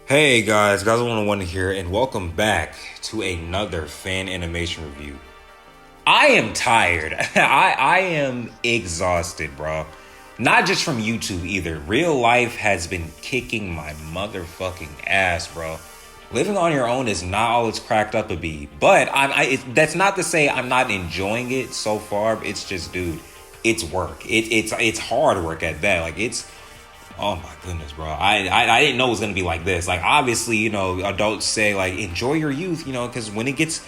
Hey guys, Godzilla 101 here, and welcome back to another fan animation review. I am tired. I am exhausted, bro. Not just from YouTube either. Real life has been kicking my motherfucking ass, bro. Living on your own is not all it's cracked up to be. But that's not to say I'm not enjoying it so far. It's just, dude, it's work. It's hard work at that. Like it's Oh my goodness, bro. I didn't know it was gonna be like this. Like obviously, adults say like enjoy your youth, because when it gets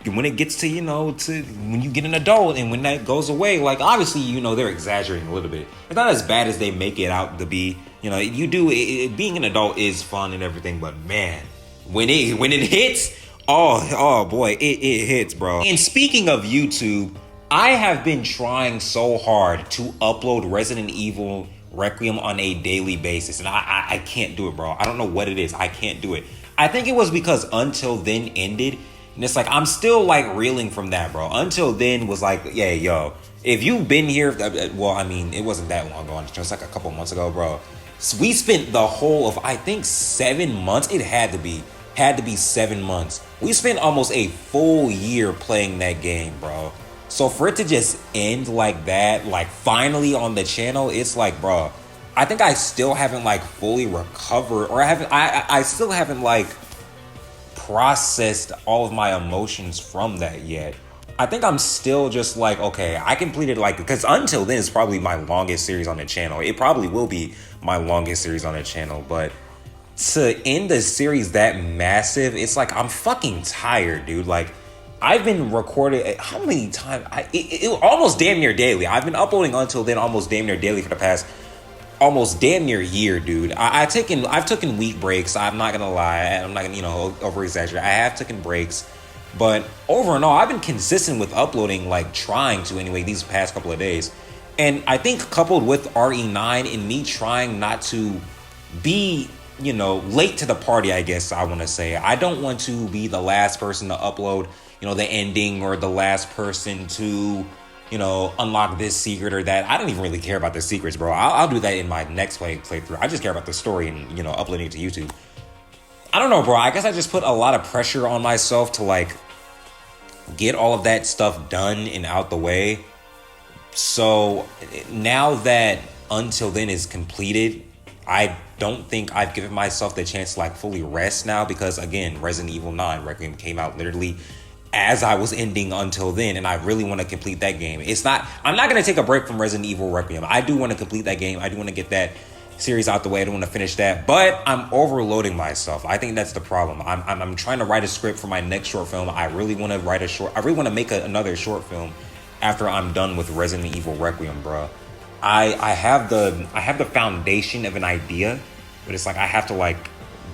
to, to when you get an adult and when that goes away, like obviously, they're exaggerating a little bit. It's not as bad as they make it out to be. Being an adult is fun and everything, but man, when it hits, oh boy, it hits, bro. And speaking of YouTube, I have been trying so hard to upload Resident Evil Requiem on a daily basis, and I can't do it, bro. I don't know what it is. I can't do it. I think it was because Until Then ended, and it's like I'm still like reeling from that, bro. Until Then was like, yeah, yo, if you've been here, well, I mean, it wasn't that long ago. Just like a couple months ago, bro. So we spent the whole of I think 7 months. It had to be 7 months. We spent almost a full year playing that game, bro. So for it to just end like that, like finally on the channel, it's like, bro, I think I still haven't like fully recovered, or I still haven't like processed all of my emotions from that yet. I think I'm still just like, okay, I completed like, because Until Then is probably my longest series on the channel. It probably will be my longest series on the channel, but to end a series that massive, it's like I'm fucking tired, dude. Like I've been recording how many times? It almost damn near daily. I've been uploading Until Then almost damn near daily for the past almost damn near year, dude. I've taken week breaks. I'm not gonna lie. I'm not gonna over exaggerate. I have taken breaks, but over and all, I've been consistent with uploading, like trying to anyway these past couple of days. And I think coupled with RE9 and me trying not to be late to the party, I guess I want to say. I don't want to be the last person to upload the ending, or the last person to, unlock this secret or that. I don't even really care about the secrets, bro. I'll do that in my next playthrough. I just care about the story and, uploading it to YouTube. I don't know, bro. I guess I just put a lot of pressure on myself to, like, get all of that stuff done and out the way. So now that Until Then is completed, I don't think I've given myself the chance to, like, fully rest now because, again, Resident Evil 9 Requiem came out literally as I was ending Until Then, and I really want to complete that game. I'm not going to take a break from Resident Evil Requiem. I do want to complete that game. I do want to get that series out the way. I don't want to finish that, but I'm overloading myself. I think that's the problem. I'm trying to write a script for my next short film. I really want to make another short film after I'm done with Resident Evil Requiem, bro. I have the foundation of an idea, but it's like I have to like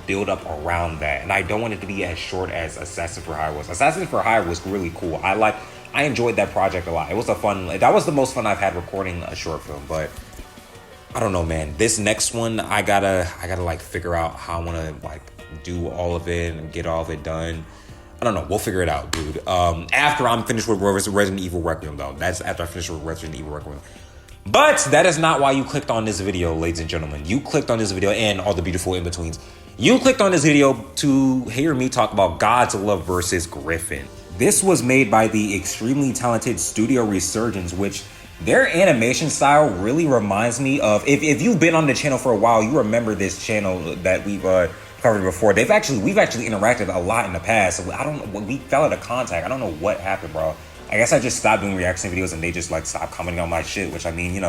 build up around that, and I don't want it to be as short as Assassin's for Hire was. Assassin's for Hire was really cool. I enjoyed that project a lot. That was the most fun I've had recording a short film. But I don't know, man. This next one, I gotta like figure out how I want to like do all of it and get all of it done. I don't know. We'll figure it out, dude. After I'm finished with Resident Evil Requiem, though. That's after I finish with Resident Evil Requiem. But that is not why you clicked on this video, ladies and gentlemen. You clicked on this video, and all the beautiful in-betweens. You clicked on this video to hear me talk about Godzilla vs. Gryphon. This was made by the extremely talented Studio Resurgence, which their animation style really reminds me of, if you've been on the channel for a while, you remember this channel that we've covered before. We've actually interacted a lot in the past. So I don't know, we fell out of contact. I don't know what happened, bro. I guess I just stopped doing reaction videos and they just like stopped commenting on my shit, which I mean,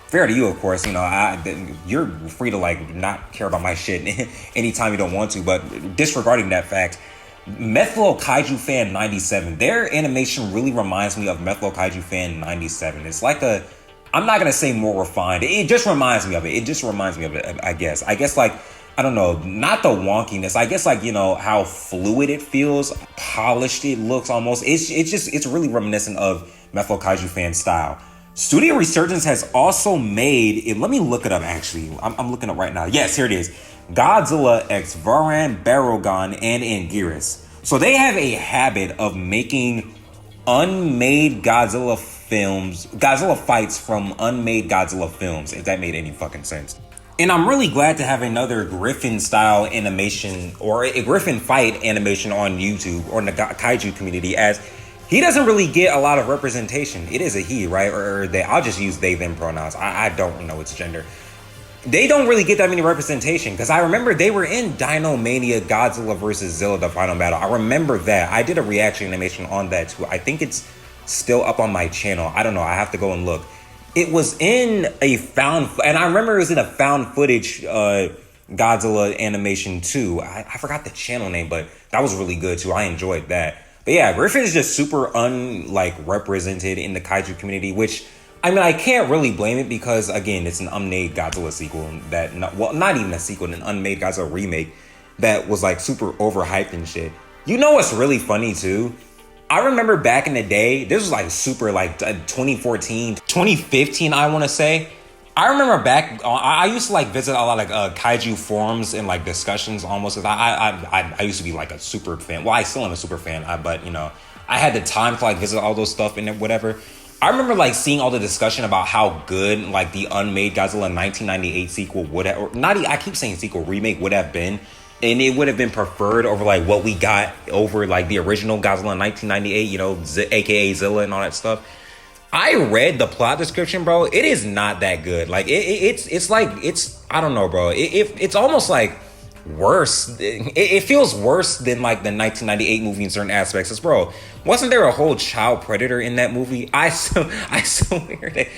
fair to you, of course. You're free to like not care about my shit anytime you don't want to. But disregarding that fact, Methlo Kaiju Fan 97, their animation really reminds me of Methlo Kaiju Fan 97. It's like I'm not gonna say more refined. It just reminds me of it. I guess like, I don't know, not the wonkiness. I guess like, how fluid it feels, polished it looks almost. It's really reminiscent of Methlo Kaiju Fan style. Studio Resurgence has also made it. Let me look it up, actually. I'm looking up right now. Yes, here it is. Godzilla x Varan, Barogon, and Anguirus. So they have a habit of making unmade Godzilla fights from unmade Godzilla films, if that made any fucking sense. And I'm really glad to have another Gryphon style animation or a Gryphon fight animation on YouTube or in the kaiju community, as he doesn't really get a lot of representation. It is a he, right? Or they, I'll just use they, them pronouns. I don't know its gender. They don't really get that many representation, because I remember they were in Dino Mania Godzilla versus Zilla, the final battle. I remember that. I did a reaction animation on that too. I think it's still up on my channel. I don't know. I have to go and look. It was in a found, and I remember it was in a found footage Godzilla animation too. I forgot the channel name, but that was really good too. I enjoyed that. But yeah, Gryphon is just super represented in the kaiju community, which, I mean, I can't really blame it, because again, it's an unmade Godzilla sequel that, not even a sequel, an unmade Godzilla remake that was like super overhyped and shit. You know what's really funny too? I remember back in the day, this was like super like 2014, 2015, I want to say. I remember back, I used to like visit a lot of like kaiju forums and like discussions almost. Cause I used to be like a super fan. Well, I still am a super fan, but you know, I had the time to like visit all those stuff and whatever. I remember like seeing all the discussion about how good like the unmade Godzilla 1998 sequel would have, or not, I keep saying sequel, remake would have been. And it would have been preferred over like what we got over like the original Godzilla in 1998, you know, aka Zilla and all that stuff. I read the plot description, bro. It is not that good. Like it's like, it's, I don't know, bro. It's almost like worse. It feels worse than like the 1998 movie in certain aspects. It's, bro, wasn't there a whole child predator in that movie? I swear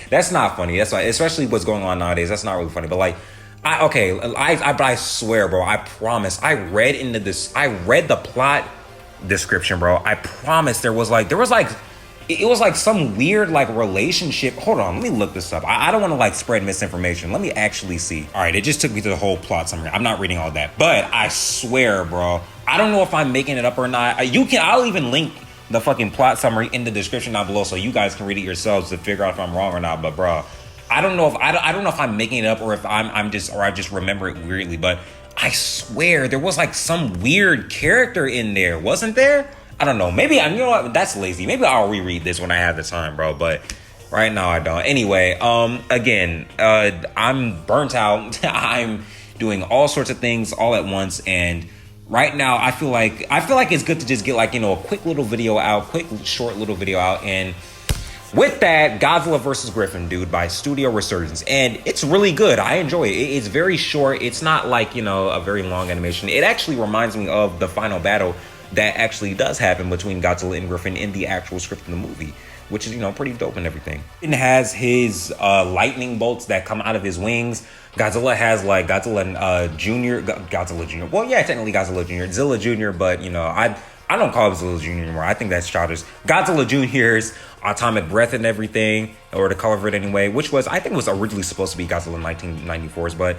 that's not funny. That's why, especially what's going on nowadays. That's not really funny. But like, I swear, bro, I promise, I read the plot description, bro. I promise there was like it was like some weird like relationship. Hold on, let me look this up. I don't want to like spread misinformation. Let me actually see. All right, it just took me to the whole plot summary. I'm not reading all that, but I swear, bro, I don't know if I'm making it up or not. I'll even link the fucking plot summary in the description down below so you guys can read it yourselves to figure out if I'm wrong or not. But bro, I don't know if I'm making it up or if I just remember it weirdly, but I swear there was like some weird character in there, wasn't there? I don't know. Maybe you know what? That's lazy. Maybe I'll reread this when I have the time, bro. But right now I don't. Anyway, again, I'm burnt out. I'm doing all sorts of things all at once, and right now I feel like it's good to just get like, you know, a quick little video out, short little video out, and with that, Godzilla vs. Gryphon, dude, by Studio Resurgence. And it's really good. I enjoy it. It's very short. It's not like, you know, a very long animation. It actually reminds me of the final battle that actually does happen between Godzilla and Gryphon in the actual script of the movie, which is, you know, pretty dope and everything. It has his lightning bolts that come out of his wings. Godzilla has like Godzilla Jr. Well, yeah, technically Godzilla Jr. Zilla Jr., but, you know, I don't call him Zilla Jr. anymore. I think that's childish. Godzilla Jr.'s atomic breath and everything, or the color of it anyway, which was, I think, was originally supposed to be Godzilla 1994's, but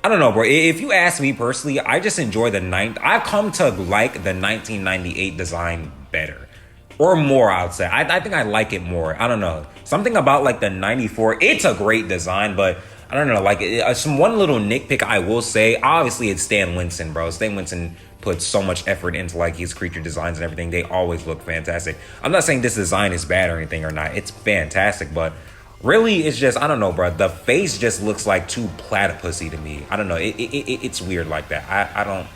I don't know, bro. If you ask me personally, I just enjoy I've come to like the 1998 design better. Or more, I would say. I think I like it more. I don't know. Something about like the 94, it's a great design, but I don't know, like some one little nitpick I will say, obviously it's Stan Winston, bro. Stan Winston puts so much effort into like his creature designs and everything. They always look fantastic. I'm not saying this design is bad or anything or not. It's fantastic, but really it's just, I don't know, bro. The face just looks like too platypusy to me. I don't know. It's weird like that. I don't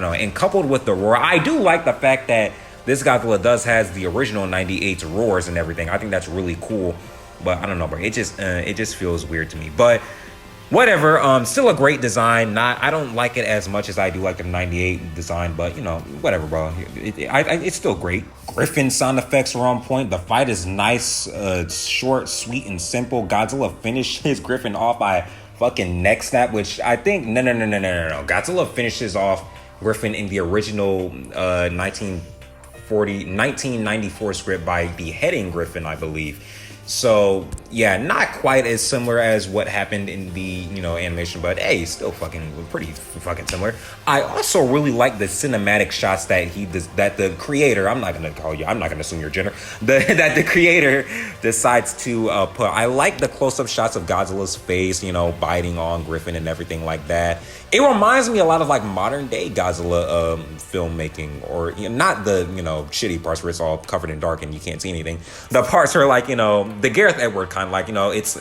know. And coupled with the roar, I do like the fact that this Godzilla has the original 98's roars and everything. I think that's really cool. But I don't know, bro. It just feels weird to me. But whatever. Still a great design. I don't like it as much as I do like the 98 design. But, you know, whatever, bro. It's still great. Gryphon sound effects are on point. The fight is nice, short, sweet, and simple. Godzilla finishes Gryphon off by fucking neck snap, which I think... No. Godzilla finishes off Gryphon in the original 1994 script by beheading Gryphon, I believe. So yeah, not quite as similar as what happened in the, you know, animation, but hey, still pretty fucking similar. I also really like the cinematic shots that that the creator, I'm not gonna assume your gender, that the creator decides to put. I like the close-up shots of Godzilla's face, you know, biting on Gryphon and everything like that. It reminds me a lot of like modern day Godzilla filmmaking, or, you know, not the, you know, shitty parts where it's all covered in dark and you can't see anything. The parts where, like, you know, the Gareth Edward kind, like, you know, it's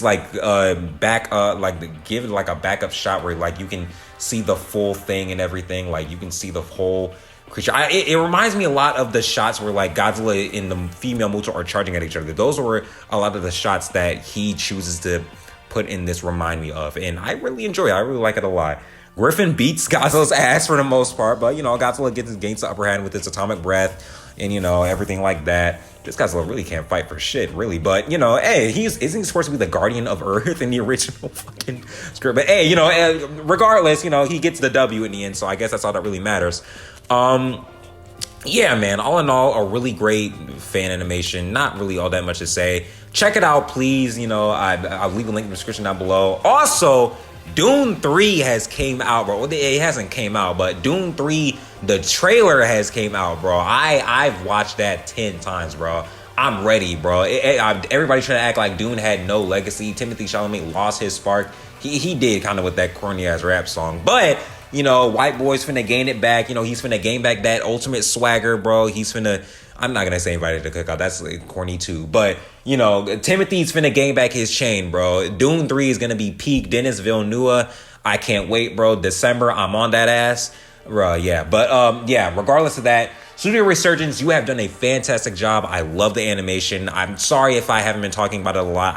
like give it like a backup shot where like you can see the full thing and everything, like you can see the whole creature. It reminds me a lot of the shots where like Godzilla and the female Muto are charging at each other. Those were a lot of the shots that he chooses to put in this remind me of, and I really enjoy it. I really like it a lot. Gryphon beats Godzilla's ass for the most part, but, you know, Godzilla gains the upper hand with his atomic breath and, you know, everything like that. This Godzilla really can't fight for shit, really. But, you know, hey, isn't he supposed to be the guardian of Earth in the original fucking script? But, hey, you know, regardless, you know, he gets the W in the end, so I guess that's all that really matters. Yeah, man, all in all, a really great fan animation. Not really all that much to say. Check it out, please. You know, I'll leave a link in the description down below. Also, Dune 3 has came out, bro. It hasn't came out, but Dune 3, the trailer has came out, bro. I've watched that 10 times, bro. I'm ready, bro. Everybody's trying to act like Dune had no legacy. Timothée Chalamet lost his spark. He did kind of with that corny ass rap song, but you know, white boy's finna gain it back. You know, he's finna gain back that ultimate swagger, bro. He's finna. I'm not gonna say invited to the cookout. That's like corny too. But you know, Timothy's finna gain back his chain, bro. Dune 3 is gonna be peak Denis Villeneuve. I can't wait, bro. December, I'm on that ass, bro. Yeah, but yeah. Regardless of that, Studio Resurgence, you have done a fantastic job. I love the animation. I'm sorry if I haven't been talking about it a lot.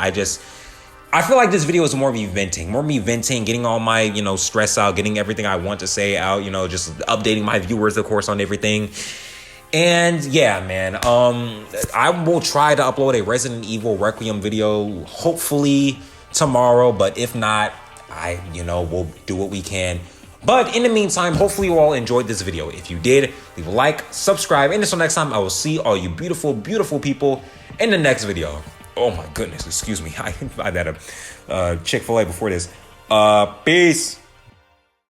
I feel like this video is more of me venting, getting all my, you know, stress out, getting everything I want to say out, you know, just updating my viewers, of course, on everything. And yeah, man, I will try to upload a Resident Evil Requiem video, hopefully tomorrow, but if not, we'll do what we can. But in the meantime, hopefully you all enjoyed this video. If you did, leave a like, subscribe, and until next time, I will see all you beautiful, beautiful people in the next video. Oh my goodness, excuse me. I had a Chick-fil-A before this. Peace.